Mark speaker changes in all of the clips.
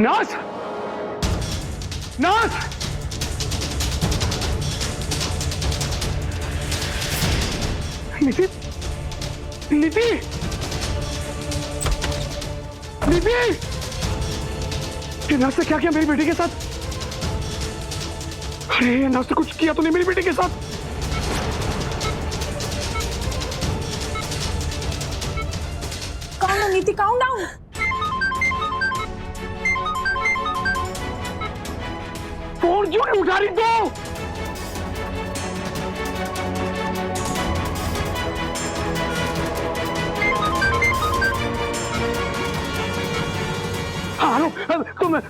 Speaker 1: Nurse, nurse, नीति, नीति, नीति, ये नर्स ने क्या किया मेरी बेटी के साथ? अरे नर्स ने कुछ किया तो नहीं मेरी बेटी के साथ?
Speaker 2: Calm down, नीति, calm down.
Speaker 1: फोन क्यों नहीं उठा रही तू?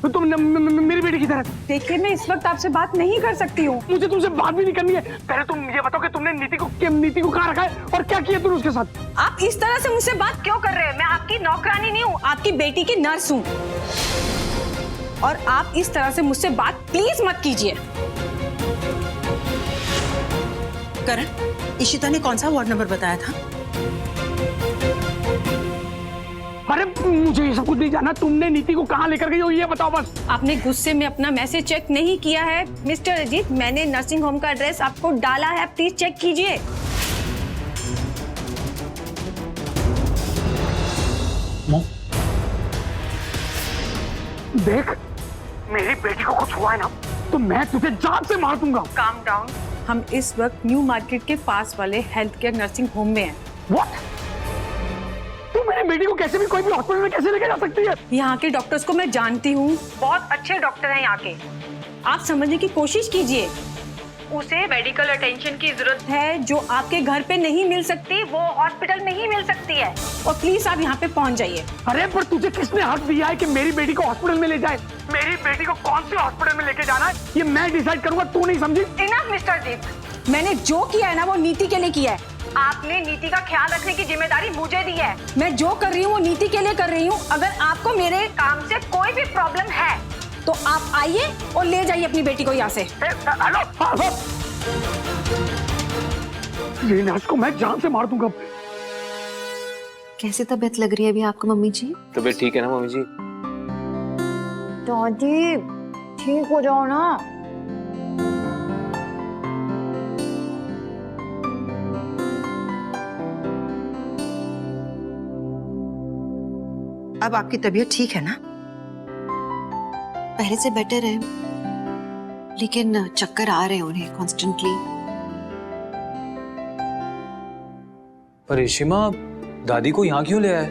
Speaker 1: तुम मेरी बेटी की तरह।
Speaker 2: देखिए, मैं इस वक्त आपसे बात नहीं कर सकती हूँ।
Speaker 1: मुझे तुमसे बात भी नहीं करनी है। पहले तुम ये बताओ कि तुमने नीति को कहाँ रखा है और क्या किया तुमने उसके साथ?
Speaker 2: आप इस तरह से मुझसे बात क्यों कर रहे हैं? मैं आपकी नौकरानी नहीं हूँ, आपकी बेटी की नर्स हूँ। और आप इस तरह से मुझसे बात प्लीज मत कीजिए।
Speaker 3: करण, इशिता ने कौन सा वार्ड नंबर बताया था?
Speaker 1: अरे मुझे ये सब कुछ नहीं जानना। तुमने नीति को कहाँ लेकर गई हो ये बताओ बस।
Speaker 2: आपने गुस्से में अपना मैसेज चेक नहीं किया है मिस्टर अजीत। मैंने नर्सिंग होम का एड्रेस आपको डाला है, प्लीज चेक कीजिए।
Speaker 1: देख, मेरी बेटी को कुछ हुआ है ना तो मैं तुझे जान से मार दूंगा।
Speaker 2: Calm down. हम इस वक्त न्यू मार्केट के पास वाले हेल्थ केयर नर्सिंग होम में हैं।
Speaker 1: What? तू मेरी बेटी को कैसे भी कोई भी हॉस्पिटल में कैसे लेके जा सकती है?
Speaker 2: यहाँ के डॉक्टर्स को मैं जानती हूँ, बहुत अच्छे डॉक्टर हैं यहाँ के। आप समझने की कोशिश कीजिए। उसे मेडिकल अटेंशन की जरूरत है जो आपके घर पे नहीं मिल सकती, वो हॉस्पिटल में ही मिल सकती है। और प्लीज आप यहाँ पे पहुँच जाइए।
Speaker 1: अरे पर तुझे किसने हक दिया है कि मेरी बेटी को हॉस्पिटल में ले जाए? मेरी बेटी को कौन से हॉस्पिटल में लेके जाना है ये मैं डिसाइड करूंगा, तू नहीं समझी?
Speaker 2: इनफ मिस्टर जीत, मैंने जो किया है ना वो नीति के लिए किया है। आपने नीति का ख्याल रखने की जिम्मेदारी मुझे दी है। मैं जो कर रही हूँ वो नीति के लिए कर रही हूँ। अगर आपको मेरे काम से कोई भी प्रॉब्लम है तो आप आइए और ले जाइए अपनी बेटी को यहाँ से।
Speaker 1: हेलो, ये नर्स को मैं जान से मार दूंगा।
Speaker 4: कैसी तबीयत लग रही है अभी आपको मम्मी जी?
Speaker 5: तबीयत ठीक है ना मम्मी जी?
Speaker 4: दादी ठीक हो जाओ ना।
Speaker 3: अब आपकी तबीयत ठीक है ना?
Speaker 4: पहले से बेटर है, लेकिन चक्कर आ रहे हैं उन्हें कॉन्स्टेंटली।
Speaker 5: पर ऋषिमा, दादी को यहाँ क्यों ले आए?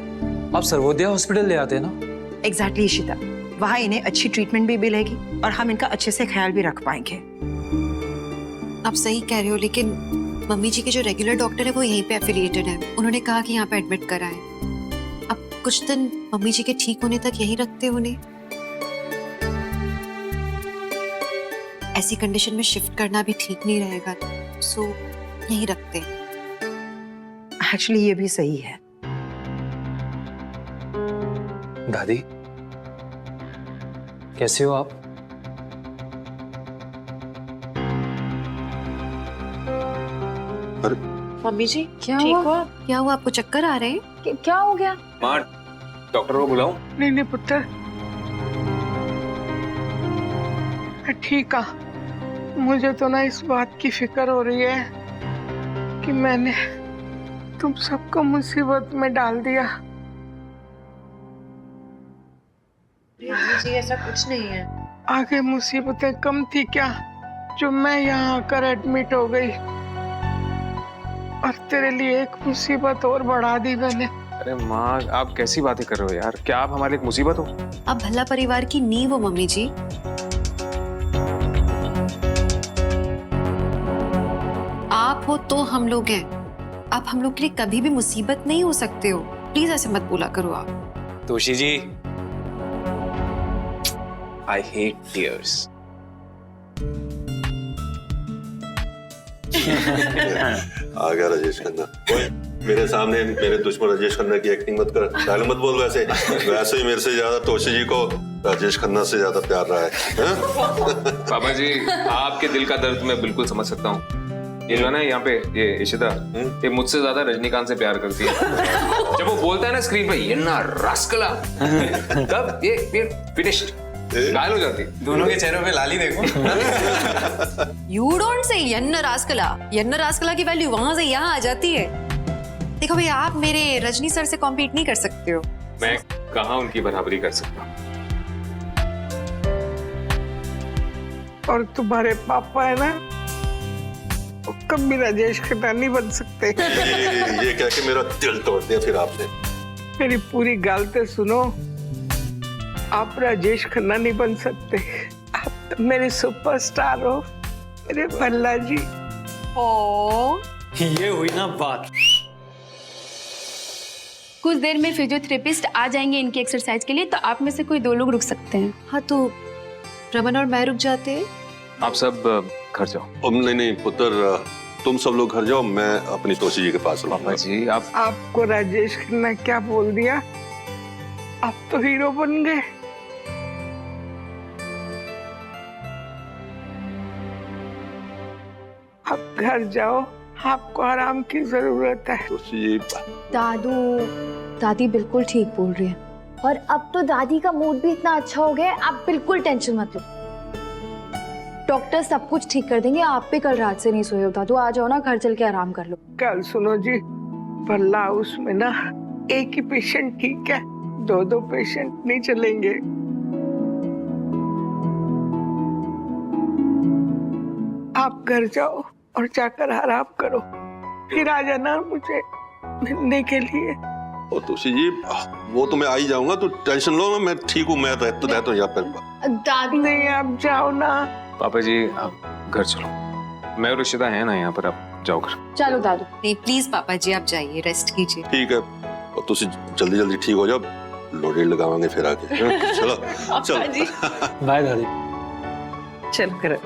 Speaker 5: आप सर्वोदय हॉस्पिटल ले आते ना?
Speaker 3: एग्जैक्टली इशिता, वहाँ इन्हें अच्छी ट्रीटमेंट भी मिलेगी और हम इनका अच्छे से ख्याल भी रख पाएंगे।
Speaker 4: आप सही कह रहे हो, लेकिन मम्मी जी के जो रेगुलर डॉक्टर है वो यहीं पे एफिलिएटेड है। उन्होंने कहा कि यहाँ पे एडमिट कराएं। अब कुछ दिन मम्मी जी के ठीक होने तक यहीं रखते उन्हें। ऐसी कंडीशन में शिफ्ट करना भी ठीक नहीं रहेगा, सो यहीं रखते हैं।
Speaker 3: एक्चुअली ये भी सही है।
Speaker 5: दादी, कैसे हो आप?
Speaker 4: मम्मी जी
Speaker 2: क्या
Speaker 4: ठीक
Speaker 2: हुआ?
Speaker 4: हो? क्या हुआ, आपको चक्कर आ रहे हैं?
Speaker 2: क्या हो गया?
Speaker 5: माँ, डॉक्टर को बुलाऊं?
Speaker 6: नहीं नहीं पुत्र, ठीक है। मुझे तो ना इस बात की फिक्र हो रही है कि मैंने तुम सबको मुसीबत में डाल दिया।
Speaker 4: जी ऐसा कुछ नहीं है।
Speaker 6: आगे मुसीबतें कम थी क्या जो मैं यहाँ आकर एडमिट हो गई, और तेरे लिए एक मुसीबत और बढ़ा दी मैंने।
Speaker 5: अरे माँ, आप कैसी बातें कर रहे हो यार? क्या आप हमारे लिए एक मुसीबत हो?
Speaker 4: आप भला परिवार की नींव हो मम्मी जी। आप हो तो हम लोग हैं। आप हम लोग के लिए कभी भी मुसीबत नहीं हो सकते हो। प्लीज ऐसे मत बोला करो आप।
Speaker 5: तोशी जी, आई हेट टीयर्स।
Speaker 7: आ गया राजेश खन्ना। ओए, मेरे सामने मेरे दुश्मन राजेश खन्ना की एक्टिंग मत कर। डायलॉग मत बोल। वैसे ही मेरे से ज्यादा तोशी जी को राजेश खन्ना से ज्यादा प्यार रहा है।
Speaker 5: पापा जी, आपके दिल का दर्द मैं बिल्कुल समझ सकता हूँ। ये जो है ना यहाँ पे, ये इशिता, ये मुझसे ज्यादा रजनीकांत से प्यार करती है। जब वो बोलता है ना स्क्रीन पे, ये ना रसकला, तब ये फिनिश्ड। घायल हो जाती।
Speaker 8: दोनों के चेहरों पे लाली देखो।
Speaker 4: यू डोंट से यन्नर रासकला की वैल्यू वहां से यहाँ आ जाती है। देखो भैया, आप मेरे रजनी सर से कॉम्पीट नहीं कर सकते हो।
Speaker 5: मैं कहाँ उनकी बराबरी कर सकता हूँ।
Speaker 6: और तुम्हारे पापा है ना, वो कभी राजेश खन्ना नहीं बन सकते।
Speaker 7: ये कह के मेरा दिल तोड़ दिया फिर आपने।
Speaker 6: मेरी पूरी गलती सुनो, आप राजेश खन्ना नहीं बन सकते। आप तो मेरे सुपरस्टार हो, मेरे भल्ला जी।
Speaker 2: ओ
Speaker 8: ये हुई ना बात।
Speaker 9: कुछ देर में फिजियोथेरेपिस्ट आ जाएंगे इनकी एक्सरसाइज के लिए, तो आप में से कोई 2 लोग रुक सकते हैं।
Speaker 4: हाँ तो रमन और मैं रुक जाते हैं।
Speaker 5: आप सब घर जाओ।
Speaker 7: नहीं पुत्र, तुम सब लोग घर जाओ, मैं अपनी तोशी जी के पास
Speaker 5: पापा
Speaker 7: रहूंगा।
Speaker 5: जी आप
Speaker 6: आपको राजेश खन्ना क्या बोल दिया? आप तो हीरो बन गए। आप घर जाओ, आपको आराम की जरूरत है।
Speaker 7: तोशी जी,
Speaker 9: दादी बिल्कुल ठीक बोल रही है। और अब तो दादी का मूड भी इतना अच्छा हो गया है, आप बिल्कुल टेंशन मत लो। डॉक्टर सब कुछ ठीक कर देंगे। आप भी कल रात से नहीं सोए हो दादू, आ जाओ ना, घर चल के आराम कर लो।
Speaker 6: कल सुनो जी, भल्ला हाउस में ना एक ही पेशेंट ठीक है, 2 पेशेंट नहीं चलेंगे। आप घर जाओ और जाकर आराम करो, फिर आ जाना मुझे मिलने के लिए।
Speaker 7: और तोशी जी, वो तो मैं आ ही जाऊंगा, तो टेंशन लो ना, मैं ठीक हूँ, मैं रहता हूँ यहाँ पर।
Speaker 9: दादी
Speaker 6: नहीं, आप जाओ ना।
Speaker 5: पापा जी आप घर चलो, मैं और ऋषिता है ना यहाँ पर, आप जाओ घर।
Speaker 9: चलो दादू।
Speaker 4: नहीं प्लीज पापा जी, आप जाइए, रेस्ट कीजिए।
Speaker 7: ठीक है, और तुसी जल्दी ठीक हो जाओ, लोडेड लगावांगे फिर आके। चलो चलो।
Speaker 8: बाय दादी।
Speaker 3: चल कर।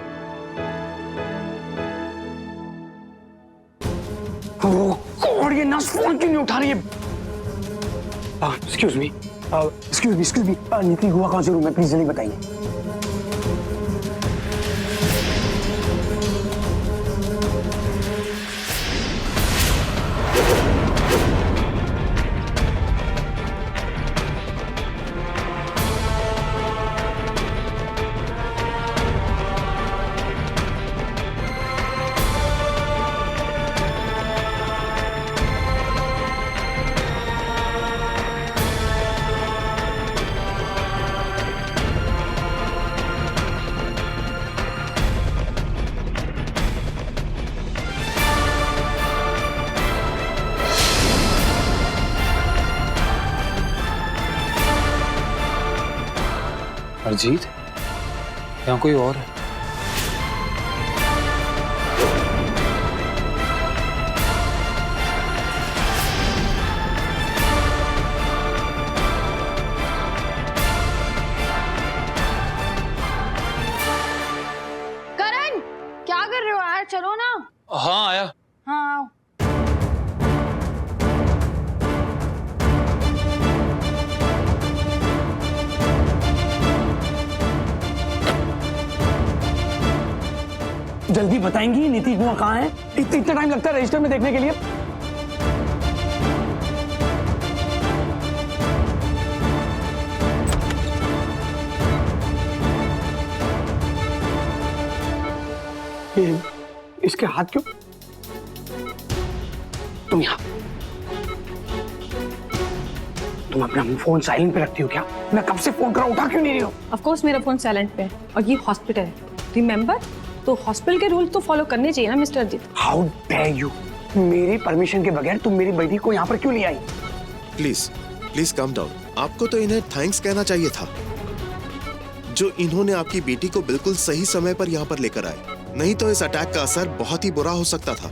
Speaker 1: और ये नर्स फोन क्यों नहीं उठा रही है? एक्सक्यूज मी, नीति हुआ कौन से रूम में, प्लीज जल्दी बताइए।
Speaker 8: अरजीत, यहाँ कोई और है?
Speaker 9: करण, क्या कर रहे हो यार, चलो ना।
Speaker 8: हाँ आया।
Speaker 9: हाँ
Speaker 1: जल्दी बताएंगी नीति कुआं कहाँ है? इतना टाइम लगता है रजिस्टर में देखने के लिए? ये इसके हाथ क्यों? तुम यहाँ, तुम अपना फोन साइलेंट पे रखती हो क्या? मैं कब से फोन कर उठा क्यों नहीं रही हो?
Speaker 2: ऑफ कोर्स मेरा फोन साइलेंट पे है, और ये हॉस्पिटल है, रिमेम्बर? तो हॉस्पिटल के रूल तो फॉलो करने चाहिए ना mister Ajit.
Speaker 1: How dare you, मेरी परमिशन के बगैर तुम मेरी बेटी को यहाँ पर क्यों ले आई?
Speaker 10: Please calm down. आपको तो इन्हें थैंक्स कहना चाहिए था, जो इन्होंने आपकी बेटी को बिल्कुल सही समय पर यहाँ पर लेकर आए, नहीं तो इस अटैक का असर बहुत ही बुरा हो सकता था।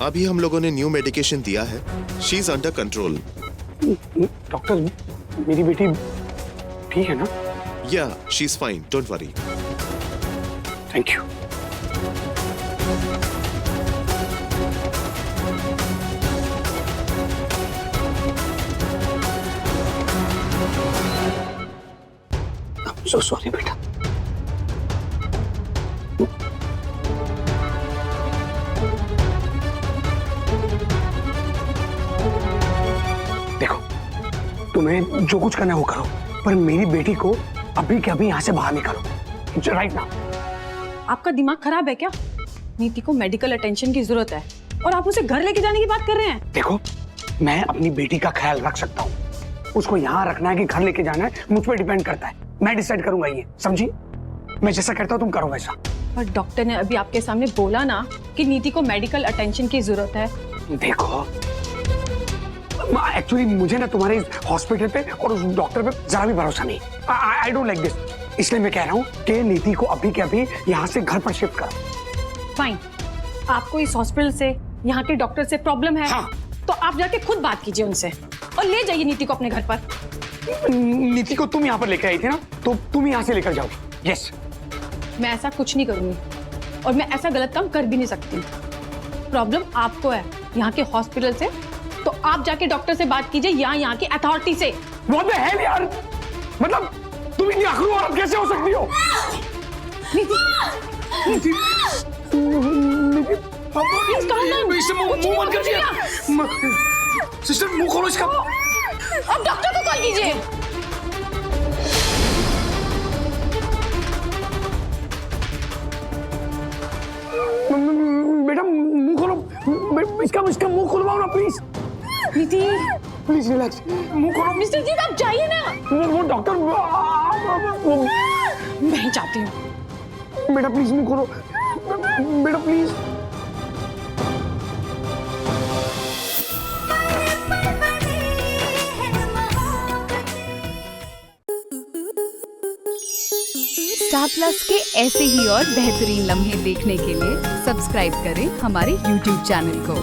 Speaker 10: अभी हम लोगों ने न्यू मेडिकेशन दिया है, she is under control.
Speaker 1: Doctor, मेरी बेटी ठीक है ना?
Speaker 10: या she is fine, don't worry.
Speaker 1: Thank you. So sorry बेटा। देखो, तुम्हें जो कुछ करना है वो करो, पर मेरी बेटी को अभी के अभी यहाँ से बाहर निकालो, राइट नाउ।
Speaker 2: आपका दिमाग खराब है क्या? नीति को मेडिकल अटेंशन की जरूरत है और आप उसे घर लेके जाने की बात कर रहे हैं।
Speaker 1: देखो, मैं अपनी बेटी का ख्याल रख सकता हूँ, उसको यहाँ रखना है कि घर लेके जाना है मुझ पर डिपेंड करता है। मैं डिसाइड करूंगा ये, समझी? मैं जैसा कहता हूँ तुम करो वैसा।
Speaker 2: पर डॉक्टर ने अभी आपके सामने बोला ना कि नीति को मेडिकल अटेंशन की जरूरत है।
Speaker 1: देखो, एक्चुअली मुझे ना तुम्हारे इस हॉस्पिटल पे और उस डॉक्टर पे जरा भी भरोसा नहीं। आई डोंट लाइक दिस, इसलिए मैं कह रहा हूँ कि नीति को अभी के अभी यहाँ से घर पर शिफ्ट करो।
Speaker 2: फाइन, आपको इस हॉस्पिटल से, यहाँ के डॉक्टर से प्रॉब्लम है।
Speaker 1: हाँ।
Speaker 2: तो आप जाके खुद बात कीजिए उनसे और ले जाइए नीति को अपने घर पर।
Speaker 1: नीति को तुम यहाँ पर लेकर आई थी ना, तो तुम यहाँ से लेकर जाओगी। यस।
Speaker 2: मैं ऐसा कुछ नहीं करूंगी और मैं ऐसा गलत काम कर भी नहीं सकती। प्रॉब्लम आपको है यहाँ के हॉस्पिटल से, तो आप जाके डॉक्टर से बात कीजिए या यहाँ की अथॉरिटी से।
Speaker 1: What the hell यार, मतलब तुम इतनी आखिरी औरत कैसे हो सकती हो?
Speaker 2: नीति,
Speaker 1: नीति, नीति,
Speaker 2: प्लीज calm down।
Speaker 1: मुंह बंद कर दिया। सिस्टर, मुंह खोलो इसका।
Speaker 2: अब डॉक्टर को कॉल कीजिए।
Speaker 1: बेटा मुंह खोलो, इसका मुंह खुलवाओ ना प्लीज।
Speaker 2: नीति,
Speaker 1: प्लीज रिलैक्स, मुंह खोलो।
Speaker 2: मिस्टर जी आप जाइए ना।
Speaker 1: वो डॉक्टर,
Speaker 2: मैं ही चाहती हूँ।
Speaker 1: बेटा प्लीज मुंह खोलो, बेटा प्लीज।
Speaker 11: स्टार प्लस के ऐसे ही और बेहतरीन लम्हे देखने के लिए सब्सक्राइब करें हमारे YouTube चैनल को।